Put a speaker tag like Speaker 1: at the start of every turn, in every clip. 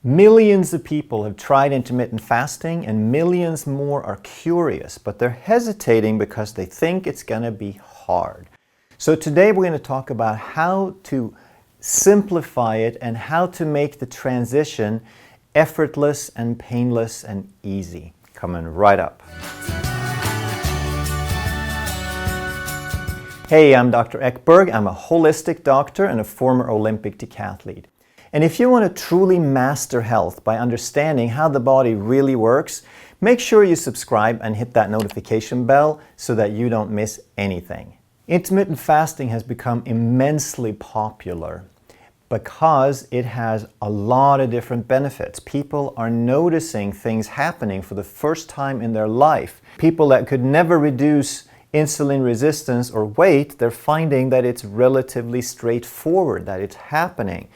Speaker 1: Millions of people have tried intermittent fasting and millions more are curious, but they're hesitating because they think it's going to be hard. So today we're going to talk about how to simplify it and how to make the transition effortless and painless and easy. Coming right up. Hey, I'm Dr. Ekberg. I'm a holistic doctor and a former Olympic decathlete. And if you want to truly master health by understanding how the body really works, make sure you subscribe and hit that notification bell so that you don't miss anything. Intermittent fasting has become immensely popular because it has a lot of different benefits. People are noticing things happening for the first time in their life. People that could never reduce insulin resistance or weight, they're finding that it's relatively straightforward, that it's happening.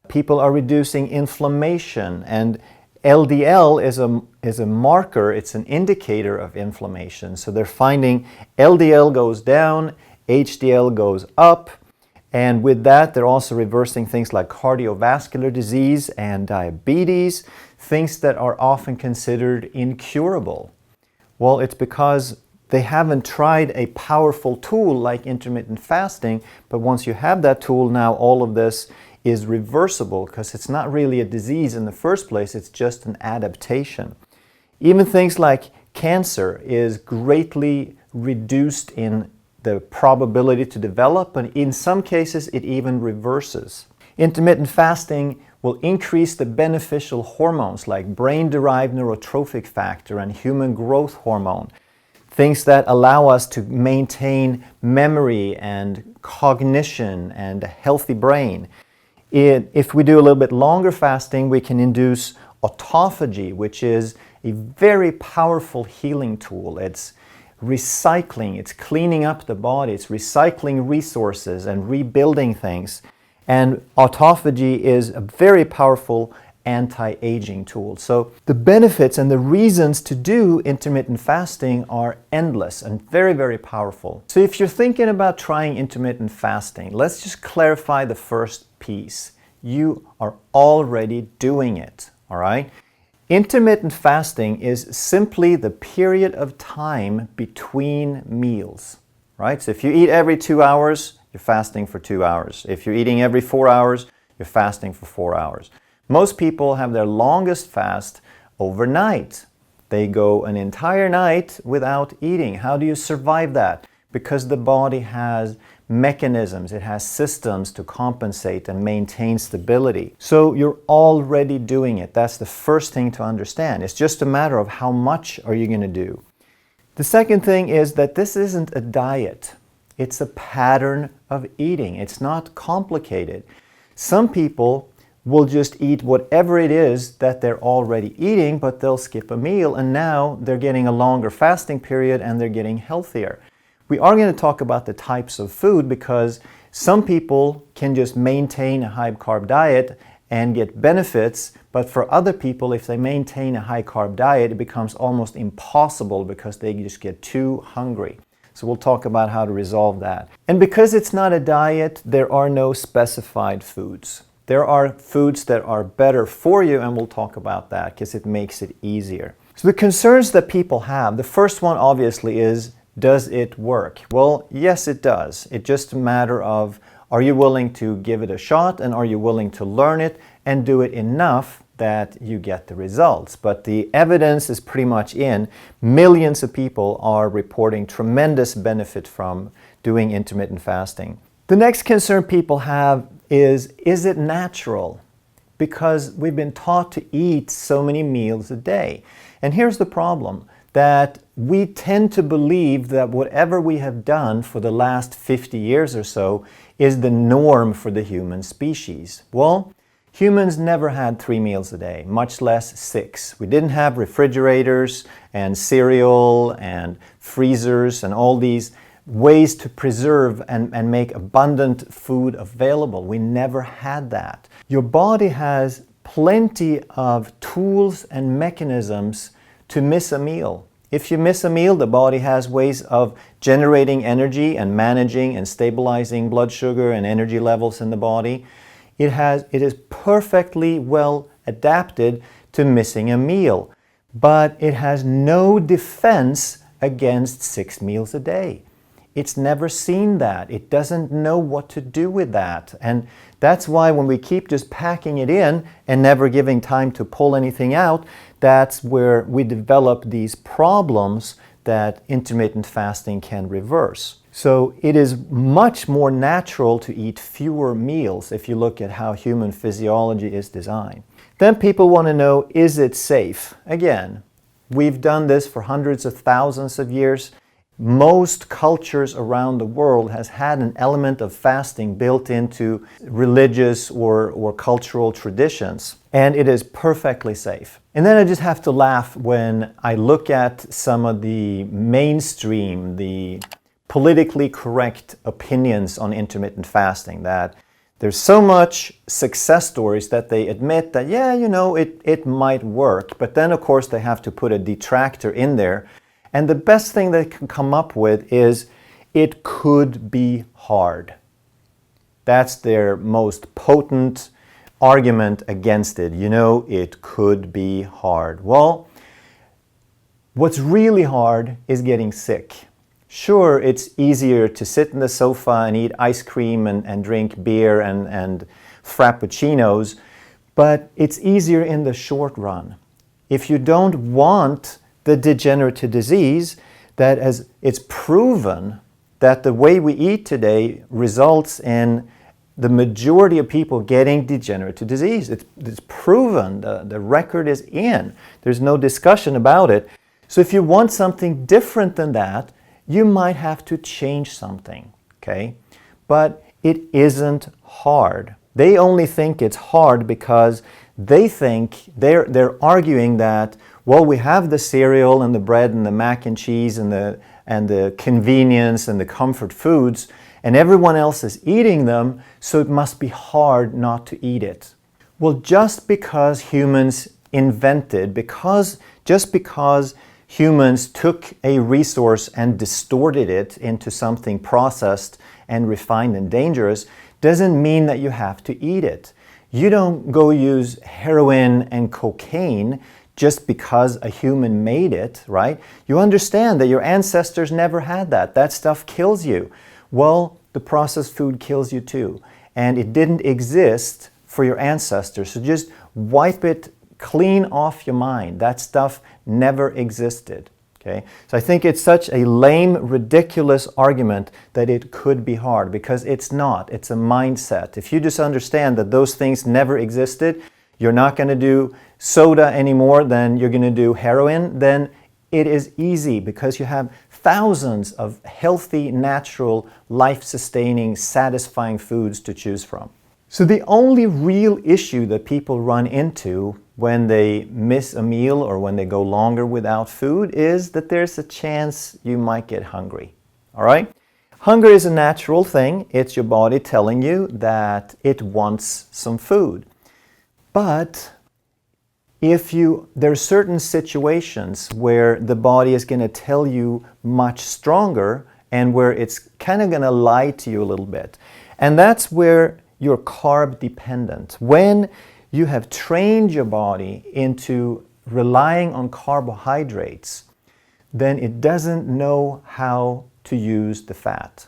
Speaker 1: People are reducing inflammation, and LDL is a marker, it's an indicator of inflammation. So they're finding LDL goes down, HDL goes up, and with that they're also reversing things like cardiovascular disease and diabetes, things that are often considered incurable. Well, it's because they haven't tried a powerful tool like intermittent fasting, but once you have that tool, now all of this is reversible because it's not really a disease in the first place, it's just an adaptation. Even things like cancer is greatly reduced in the probability to develop, but in some cases it even reverses. Intermittent fasting will increase the beneficial hormones like brain-derived neurotrophic factor and human growth hormone, things that allow us to maintain memory and cognition and a healthy brain. If we do a little bit longer fasting, we can induce autophagy, which is a very powerful healing tool. It's recycling, it's cleaning up the body, it's recycling resources and rebuilding things. And autophagy is a very powerful anti-aging tool. So the benefits and the reasons to do intermittent fasting are endless and very, very powerful. So if you're thinking about trying intermittent fasting, let's just clarify the first piece. You are already doing it, all right? Intermittent fasting is simply the period of time between meals, right? So if you eat every 2 hours, you're fasting for 2 hours. If you're eating every 4 hours, you're fasting for 4 hours. Most people have their longest fast overnight. They go an entire night without eating. How do you survive that? Because the body has mechanisms, it has systems to compensate and maintain stability. So you're already doing it. That's the first thing to understand. It's just a matter of how much are you going to do. The second thing is that this isn't a diet. It's a pattern of eating. It's not complicated. Some people will just eat whatever it is that they're already eating, but they'll skip a meal and now they're getting a longer fasting period and they're getting healthier. We are going to talk about the types of food because some people can just maintain a high carb diet and get benefits, but for other people, if they maintain a high carb diet, it becomes almost impossible because they just get too hungry. So we'll talk about how to resolve that. And because it's not a diet, there are no specified foods. There are foods that are better for you, and we'll talk about that because it makes it easier. So the concerns that people have, the first one obviously is, does it work? Well, yes, it does. It's just a matter of, are you willing to give it a shot and are you willing to learn it and do it enough that you get the results? But the evidence is pretty much in. Millions of people are reporting tremendous benefit from doing intermittent fasting. The next concern people have is it natural? Because we've been taught to eat so many meals a day. And here's the problem, that we tend to believe that whatever we have done for the last 50 years or so is the norm for the human species. Well, humans never had 3 meals a day, much less 6. We didn't have refrigerators and cereal and freezers and all these ways to preserve and make abundant food available. We never had that. Your body has plenty of tools and mechanisms to miss a meal. If you miss a meal, the body has ways of generating energy and managing and stabilizing blood sugar and energy levels in the body. It is perfectly well adapted to missing a meal. But it has no defense against 6 meals a day. It's never seen that. It doesn't know what to do with that. And that's why when we keep just packing it in and never giving time to pull anything out, that's where we develop these problems that intermittent fasting can reverse. So it is much more natural to eat fewer meals if you look at how human physiology is designed. Then people want to know, is it safe? Again, we've done this for hundreds of thousands of years. Most cultures around the world has had an element of fasting built into religious or cultural traditions, and it is perfectly safe. And then I just have to laugh when I look at some of the mainstream, the politically correct opinions on intermittent fasting, that there's so much success stories that they admit that, yeah, it might work, but then of course they have to put a detractor in there. And the best thing they can come up with is, it could be hard. That's their most potent argument against it. It could be hard. Well, what's really hard is getting sick. Sure, it's easier to sit in the sofa and eat ice cream and drink beer and frappuccinos, but it's easier in the short run. If you don't want the degenerative disease, that as it's proven that the way we eat today results in the majority of people getting degenerative disease. It's proven, the record is in. There's no discussion about it. So if you want something different than that, you might have to change something, okay? But it isn't hard. They only think it's hard because they think they're arguing that, well, we have the cereal and the bread and the mac and cheese and the convenience and the comfort foods, and everyone else is eating them, so it must be hard not to eat it. Well, just because humans humans took a resource and distorted it into something processed and refined and dangerous, doesn't mean that you have to eat it. You don't go use heroin and cocaine just because a human made it, right? You understand that your ancestors never had that. That stuff kills you. Well, the processed food kills you too. And it didn't exist for your ancestors. So just wipe it clean off your mind. That stuff never existed. Okay? So I think it's such a lame, ridiculous argument that it could be hard, because it's not. It's a mindset. If you just understand that those things never existed, you're not going to do soda anymore, then you're going to do heroin, then it is easy because you have thousands of healthy, natural, life-sustaining, satisfying foods to choose from. So the only real issue that people run into when they miss a meal or when they go longer without food is that there's a chance you might get hungry. All right? Hunger is a natural thing. It's your body telling you that it wants some food. But there are certain situations where the body is going to tell you much stronger and where it's kind of going to lie to you a little bit. And that's where you're carb dependent. When you have trained your body into relying on carbohydrates, then it doesn't know how to use the fat.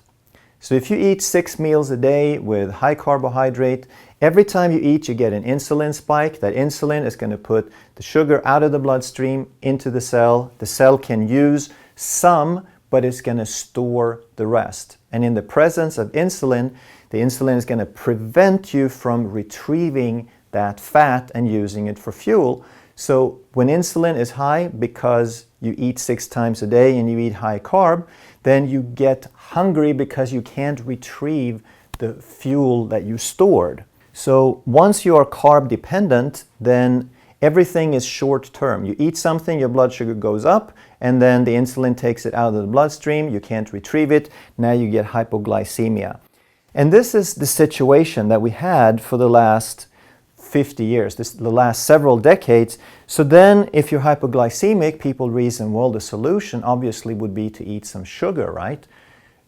Speaker 1: So if you eat 6 meals a day with high carbohydrate, every time you eat, you get an insulin spike. That insulin is going to put the sugar out of the bloodstream into the cell. The cell can use some, but it's going to store the rest. And in the presence of insulin, the insulin is going to prevent you from retrieving that fat and using it for fuel. So when insulin is high because you eat 6 times a day and you eat high carb, then you get hungry because you can't retrieve the fuel that you stored. So once you are carb dependent, then everything is short term. You eat something, your blood sugar goes up, and then the insulin takes it out of the bloodstream, you can't retrieve it, now you get hypoglycemia. And this is the situation that we had for the last 50 years, the last several decades. So then if you're hypoglycemic, people reason, well, the solution obviously would be to eat some sugar, right?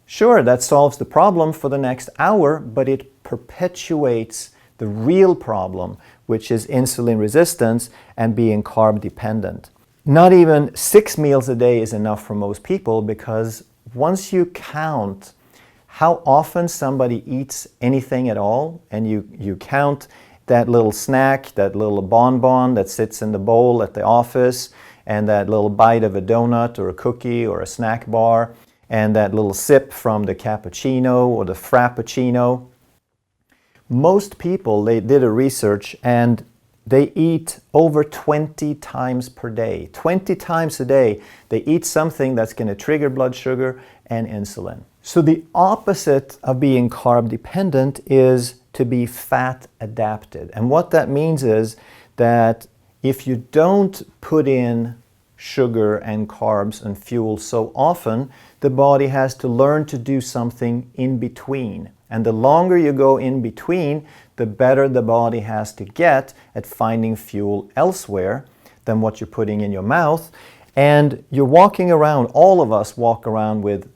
Speaker 1: Sure, that solves the problem for the next hour, but it perpetuates the real problem, which is insulin resistance and being carb dependent. Not even 6 meals a day is enough for most people, because once you count how often somebody eats anything at all, and you count that little snack, that little bonbon that sits in the bowl at the office, and that little bite of a donut or a cookie or a snack bar, and that little sip from the cappuccino or the frappuccino. Most people, they did a research, and they eat over 20 times per day. 20 times a day, they eat something that's going to trigger blood sugar and insulin. So the opposite of being carb dependent is to be fat adapted. And what that means is that if you don't put in sugar and carbs and fuel so often, the body has to learn to do something in between. And the longer you go in between, the better the body has to get at finding fuel elsewhere than what you're putting in your mouth. And you're walking around, all of us walk around with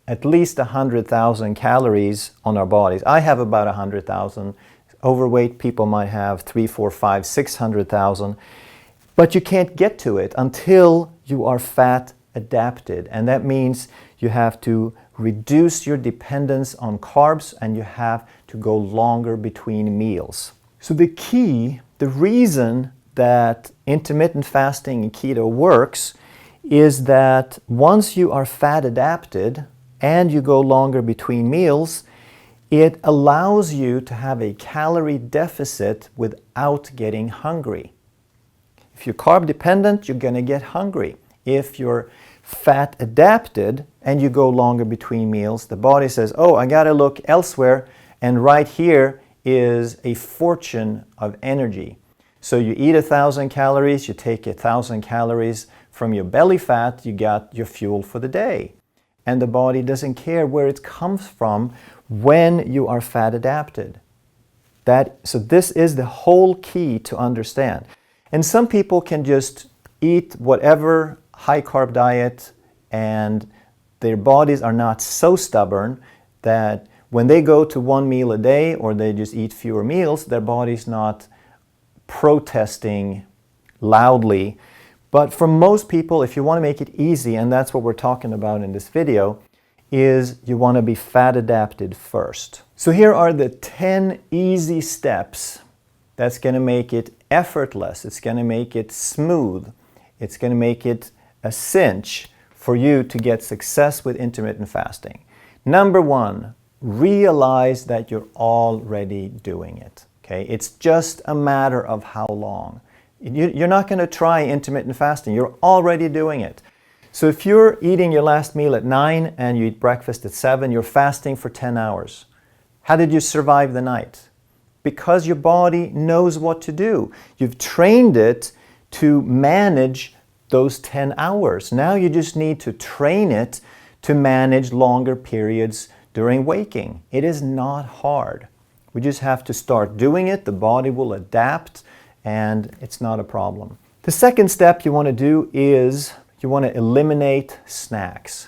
Speaker 1: at least 100,000 calories on our bodies. I have about 100,000. Overweight people might have 3, 4, 5, 600,000. But you can't get to it until you are fat adapted. And that means you have to reduce your dependence on carbs, and you have to go longer between meals. So the key, the reason that intermittent fasting and keto works, is that once you are fat adapted and you go longer between meals, it allows you to have a calorie deficit without getting hungry. If you're carb dependent, you're going to get hungry. If you're fat adapted and you go longer between meals, the body says, oh, I got to look elsewhere, and right here is a fortune of energy. So you eat 1,000 calories, you take 1,000 calories from your belly fat, you got your fuel for the day. And the body doesn't care where it comes from when you are fat adapted. So this is the whole key to understand. And some people can just eat whatever high carb diet, and their bodies are not so stubborn that when they go to 1 meal a day or they just eat fewer meals, their body's not protesting loudly. But for most people, if you want to make it easy, and that's what we're talking about in this video, is you want to be fat adapted first. So here are the 10 easy steps that's going to make it effortless. It's going to make it smooth. It's going to make it a cinch for you to get success with intermittent fasting. Number 1, realize that you're already doing it. Okay? It's just a matter of how long. You're not going to try intermittent fasting. You're already doing it. So if you're eating your last meal at 9 and you eat breakfast at 7, you're fasting for 10 hours. How did you survive the night? Because your body knows what to do. You've trained it to manage those 10 hours. Now you just need to train it to manage longer periods during waking. It is not hard. We just have to start doing it. The body will adapt, and it's not a problem. The second step you want to do is you want to eliminate snacks.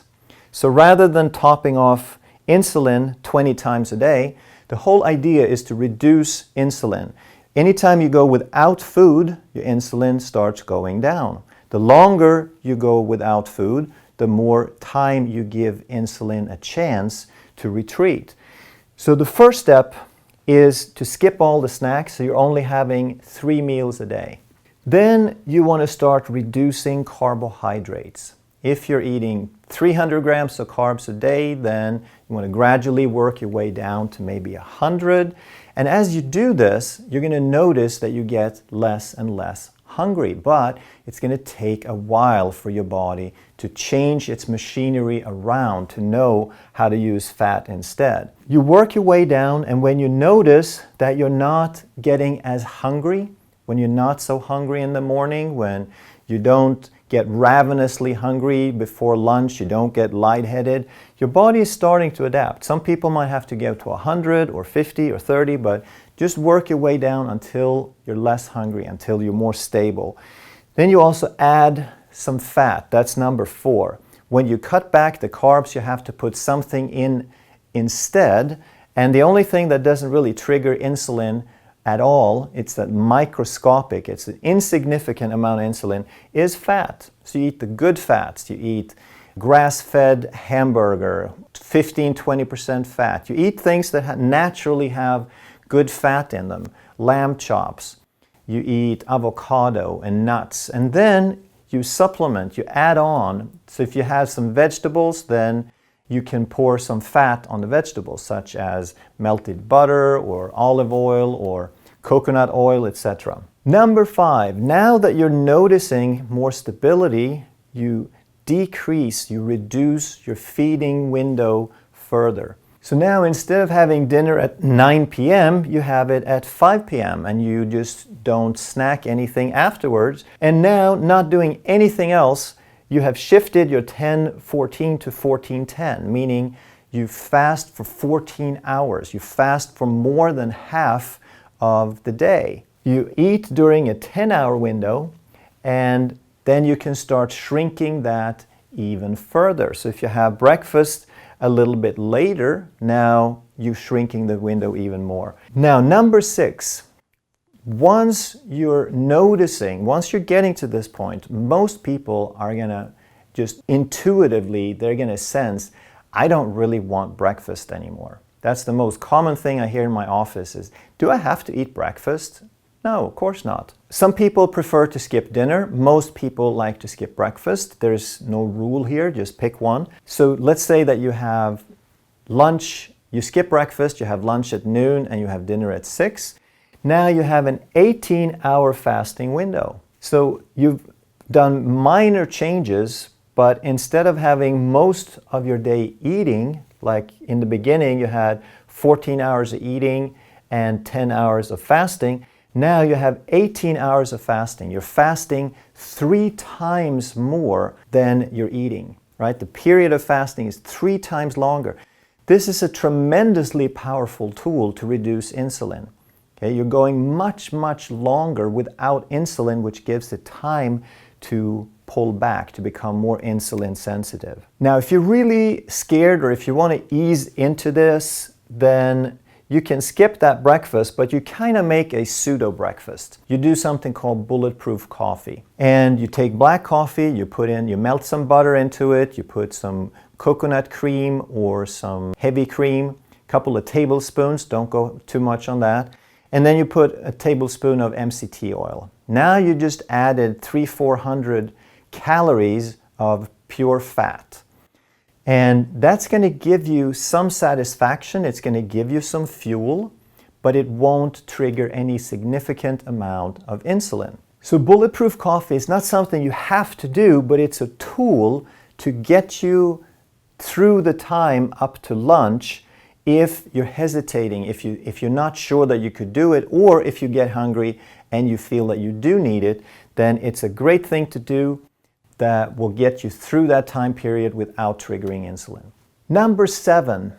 Speaker 1: So rather than topping off insulin 20 times a day, the whole idea is to reduce insulin. Anytime you go without food, your insulin starts going down. The longer you go without food, the more time you give insulin a chance to retreat. So the first step is to skip all the snacks, so you're only having 3 meals a day. Then you want to start reducing carbohydrates. If you're eating 300 grams of carbs a day, then you want to gradually work your way down to maybe 100. And as you do this, you're going to notice that you get less and less hungry, but it's going to take a while for your body to change its machinery around to know how to use fat instead. You work your way down, and when you notice that you're not getting as hungry, when you're not so hungry in the morning, when you don't get ravenously hungry before lunch, you don't get lightheaded, your body is starting to adapt. Some people might have to get to 100 or 50 or 30, but just work your way down until you're less hungry, until you're more stable. Then you also add some fat. That's number 4. When you cut back the carbs, you have to put something in instead. And the only thing that doesn't really trigger insulin at all, it's that microscopic, it's an insignificant amount of insulin, is fat. So you eat the good fats, you eat grass-fed hamburger, 15-20% fat. You eat things that naturally have good fat in them, lamb chops. You eat avocado and nuts, and then you supplement, you add on. So if you have some vegetables, then you can pour some fat on the vegetables, such as melted butter or olive oil or coconut oil, etc. Number 5, now that you're noticing more stability, you decrease, you reduce your feeding window further. So now instead of having dinner at 9 p.m., you have it at 5 p.m. and you just don't snack anything afterwards. And now, not doing anything else, you have shifted your 10-14 to 14-10, meaning you fast for 14 hours. You fast for more than half of the day. You eat during a 10-hour window, and then you can start shrinking that even further. So if you have breakfast a little bit later, now you're shrinking the window even more. Now, number 6, once you're noticing, once you're getting to this point, most people are gonna just intuitively, they're gonna sense, I don't really want breakfast anymore. That's the most common thing I hear in my office is, do I have to eat breakfast? No, of course not. Some people prefer to skip dinner. Most people like to skip breakfast. There's no rule here, just pick one. So let's say that you have lunch, you skip breakfast, you have lunch at noon, and you have dinner at 6. Now you have an 18-hour fasting window. So you've done minor changes, but instead of having most of your day eating, like in the beginning you had 14 hours of eating and 10 hours of fasting, now you have 18 hours of fasting. You're fasting 3 times more than you're eating, right? The period of fasting is 3 times longer. This is a tremendously powerful tool to reduce insulin. Okay? You're going much, much longer without insulin, which gives it time to pull back, to become more insulin sensitive. Now, if you're really scared or if you want to ease into this, then you can skip that breakfast, but you kind of make a pseudo breakfast. You do something called bulletproof coffee. And you take black coffee, you melt some butter into it, you put some coconut cream or some heavy cream, a couple of tablespoons, don't go too much on that. And then you put a tablespoon of MCT oil. Now you just added 300-400 calories of pure fat. And that's going to give you some satisfaction, it's going to give you some fuel, but it won't trigger any significant amount of insulin. So bulletproof coffee is not something you have to do, but it's a tool to get you through the time up to lunch if you're hesitating, if you're not sure that you could do it, or if you get hungry and you feel that you do need it, then it's a great thing to do that will get you through that time period without triggering insulin. Number 7,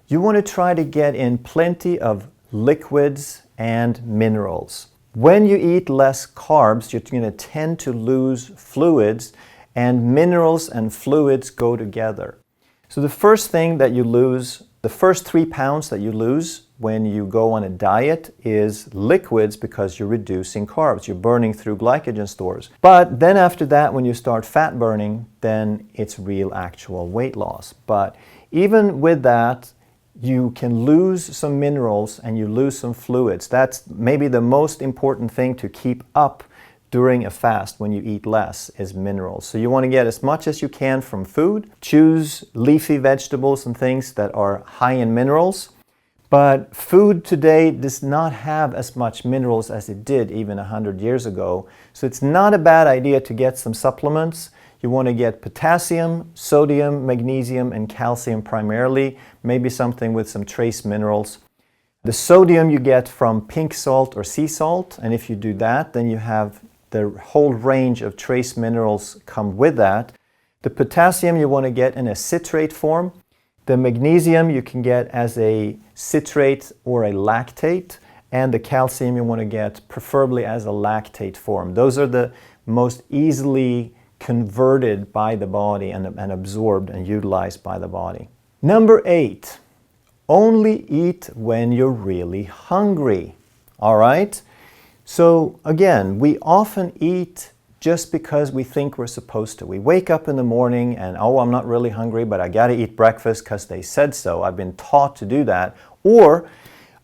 Speaker 1: you want to try to get in plenty of liquids and minerals. When you eat less carbs, you're going to tend to lose fluids, and minerals and fluids go together. So the first thing that you lose, the first 3 pounds that you lose when you go on a diet is liquids, because you're reducing carbs, you're burning through glycogen stores. But then after that, when you start fat burning, then it's real actual weight loss. But even with that, you can lose some minerals and you lose some fluids. That's maybe the most important thing to keep up during a fast when you eat less is minerals. So you want to get as much as you can from food. Choose leafy vegetables and things that are high in minerals. But food today does not have as much minerals as it did even 100 years ago. So it's not a bad idea to get some supplements. You want to get potassium, sodium, magnesium, and calcium primarily, maybe something with some trace minerals. The sodium you get from pink salt or sea salt, and if you do that, then you have the whole range of trace minerals come with that. The potassium you want to get in a citrate form. The magnesium you can get as a citrate or a lactate, and the calcium you want to get preferably as a lactate form. Those are the most easily converted by the body and absorbed and utilized by the body. Number 8, only eat when you're really hungry. all right? So again, we often eat just because we think we're supposed to. We wake up in the morning and, oh, I'm not really hungry, but I gotta eat breakfast because they said so. I've been taught to do that. Or,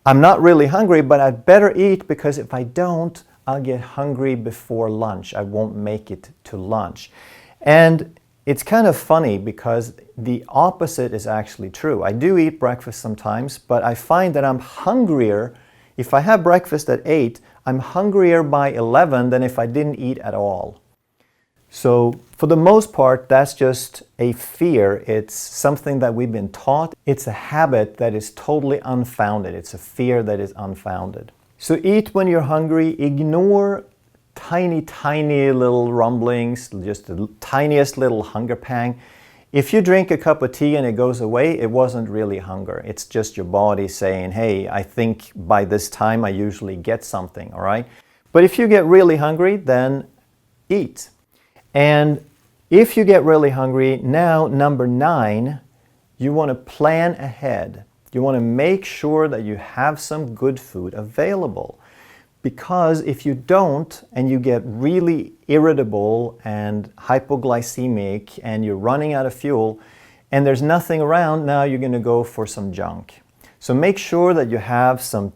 Speaker 1: I'm not really hungry, but I'd better eat because if I don't, I'll get hungry before lunch. I won't make it to lunch. And it's kind of funny because the opposite is actually true. I do eat breakfast sometimes, but I find that I'm hungrier. If I have breakfast at 8, I'm hungrier by 11 than if I didn't eat at all. So for the most part, that's just a fear. It's something that we've been taught. It's a habit that is totally unfounded. It's a fear that is unfounded. So eat when you're hungry. Ignore tiny, tiny little rumblings, just the tiniest little hunger pang. If you drink a cup of tea and it goes away, it wasn't really hunger. It's just your body saying, hey, I think by this time I usually get something, all right? But if you get really hungry, then eat. And if you get really hungry, now number 9, you want to plan ahead. You want to make sure that you have some good food available. Because if you don't, and you get really irritable and hypoglycemic and you're running out of fuel and there's nothing around, now you're going to go for some junk. So make sure that you have some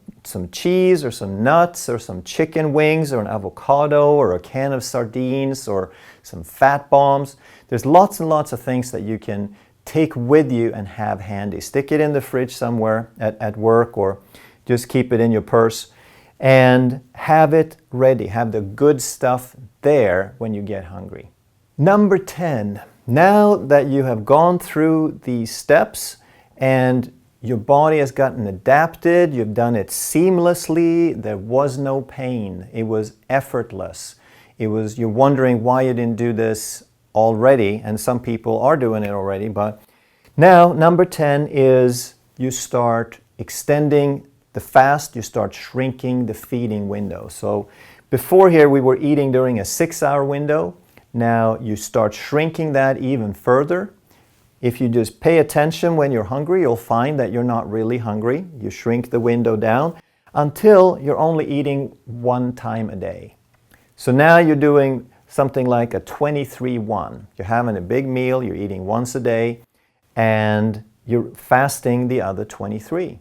Speaker 1: cheese or some nuts or some chicken wings or an avocado or a can of sardines or some fat bombs. There's lots and lots of things that you can take with you and have handy. Stick it in the fridge somewhere at work, or just keep it in your purse and have it ready. Have the good stuff there when you get hungry. Number 10, now that you have gone through these steps and your body has gotten adapted, you've done it seamlessly, there was no pain, it was effortless. You're wondering why you didn't do this already, and some people are doing it already, but now number 10 is you start extending the fast, you start shrinking the feeding window. So before here we were eating during a 6-hour window. Now you start shrinking that even further. If you just pay attention when you're hungry, you'll find that you're not really hungry. You shrink the window down until you're only eating 1 time a day. So now you're doing something like a 23-1. You're having a big meal, you're eating once a day, and you're fasting the other 23.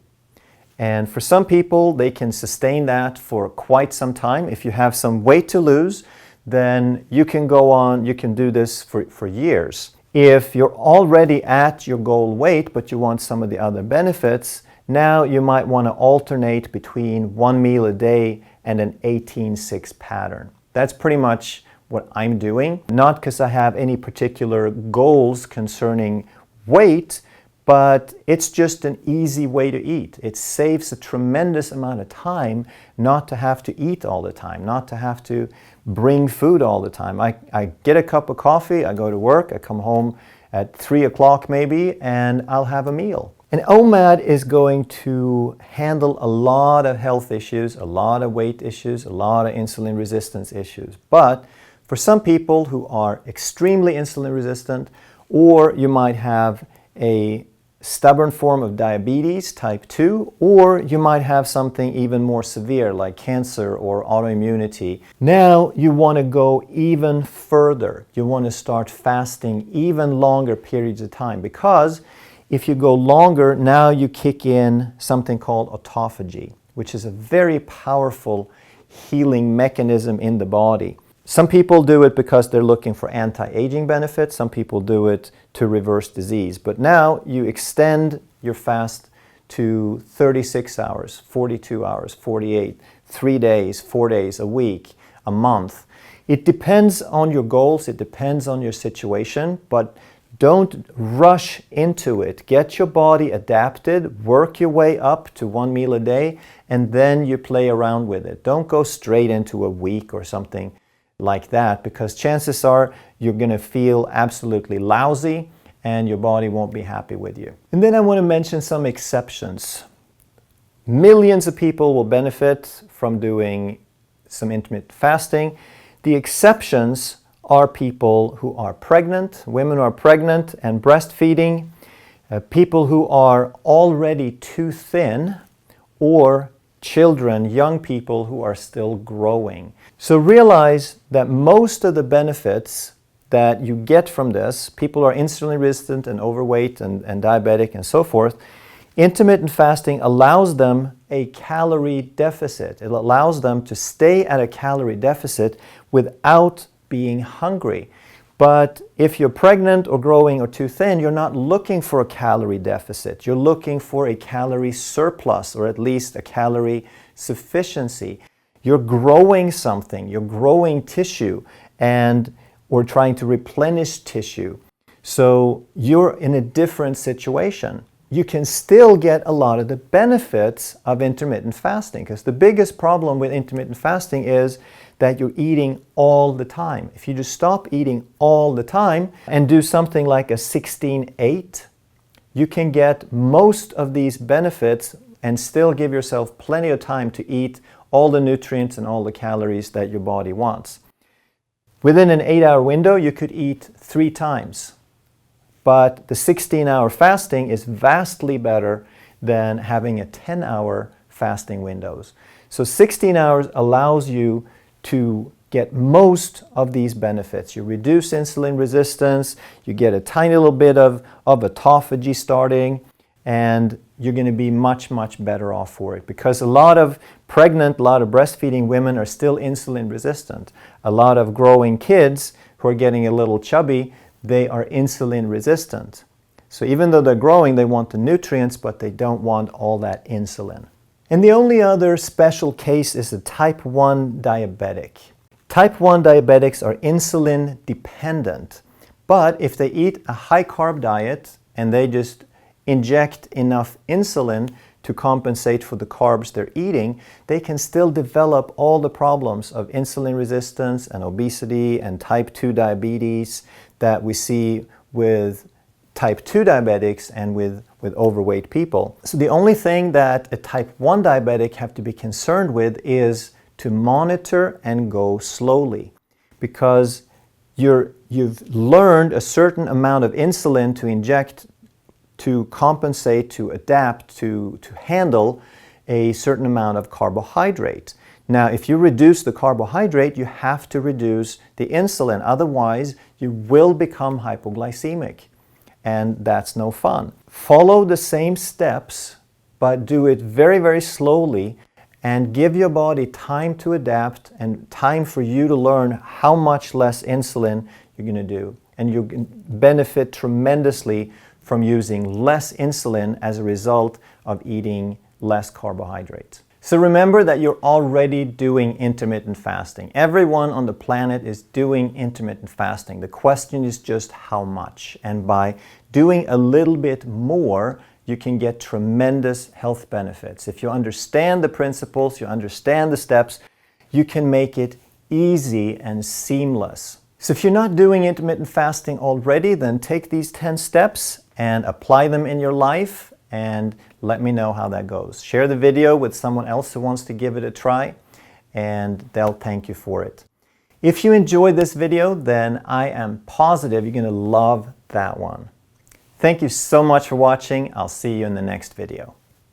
Speaker 1: And for some people, they can sustain that for quite some time. If you have some weight to lose, then you can go on, you can do this for years. If you're already at your goal weight, but you want some of the other benefits, now you might want to alternate between 1 meal a day and an 18-6 pattern. That's pretty much what I'm doing. Not because I have any particular goals concerning weight, but it's just an easy way to eat. It saves a tremendous amount of time not to have to eat all the time, not to have to bring food all the time. I get a cup of coffee, I go to work, I come home at 3 o'clock maybe, and I'll have a meal. And OMAD is going to handle a lot of health issues, a lot of weight issues, a lot of insulin resistance issues. But for some people who are extremely insulin resistant, or you might have a stubborn form of diabetes, type 2, or you might have something even more severe like cancer or autoimmunity. Now you want to go even further. You want to start fasting even longer periods of time, because if you go longer, now you kick in something called autophagy, which is a very powerful healing mechanism in the body. Some people do it because they're looking for anti-aging benefits. Some people do it to reverse disease. But now you extend your fast to 36 hours, 42 hours, 48, 3 days, 4 days, a week, a month. It depends on your goals. It depends on your situation. But don't rush into it. Get your body adapted, work your way up to 1 meal a day, and then you play around with it. Don't go straight into a week or something like that, because chances are you're going to feel absolutely lousy and your body won't be happy with you. And then I want to mention some exceptions. Millions of people will benefit from doing some intermittent fasting. The exceptions are people who are pregnant, women who are pregnant and breastfeeding, people who are already too thin, or children, young people who are still growing. So realize that most of the benefits that you get from this, people are insulin resistant and overweight and diabetic and so forth, intermittent fasting allows them a calorie deficit. It allows them to stay at a calorie deficit without being hungry. But if you're pregnant or growing or too thin, you're not looking for a calorie deficit. You're looking for a calorie surplus, or at least a calorie sufficiency. You're growing something, you're growing tissue, or trying to replenish tissue. So you're in a different situation. You can still get a lot of the benefits of intermittent fasting, because the biggest problem with intermittent fasting is that you're eating all the time. If you just stop eating all the time and do something like a 16-8, you can get most of these benefits and still give yourself plenty of time to eat all the nutrients and all the calories that your body wants. Within an 8-hour window, you could eat 3 times. But the 16-hour fasting is vastly better than having a 10-hour fasting windows. So 16 hours allows you to get most of these benefits. You reduce insulin resistance, you get a tiny little bit of autophagy starting, and you're going to be much, much better off for it. Because a lot of breastfeeding women are still insulin resistant. A lot of growing kids who are getting a little chubby, they are insulin resistant. So even though they're growing, they want the nutrients, but they don't want all that insulin. And the only other special case is a type 1 diabetic. Type 1 diabetics are insulin dependent, but if they eat a high carb diet and they just inject enough insulin to compensate for the carbs they're eating, they can still develop all the problems of insulin resistance and obesity and type 2 diabetes that we see with type 2 diabetics and with overweight people. So the only thing that a type 1 diabetic have to be concerned with is to monitor and go slowly, because you've learned a certain amount of insulin to inject to compensate, to adapt, to handle a certain amount of carbohydrate. Now, if you reduce the carbohydrate, you have to reduce the insulin. Otherwise, you will become hypoglycemic. And that's no fun. Follow the same steps, but do it very, very slowly, and give your body time to adapt and time for you to learn how much less insulin you're going to do. And you can benefit tremendously from using less insulin as a result of eating less carbohydrates. So remember that you're already doing intermittent fasting. Everyone on the planet is doing intermittent fasting. The question is just how much. And by doing a little bit more, you can get tremendous health benefits. If you understand the principles, you understand the steps, you can make it easy and seamless. So if you're not doing intermittent fasting already, then take these 10 steps and apply them in your life, and let me know how that goes. Share the video with someone else who wants to give it a try, and they'll thank you for it. If you enjoyed this video, then I am positive you're going to love that one. Thank you so much for watching. I'll see you in the next video.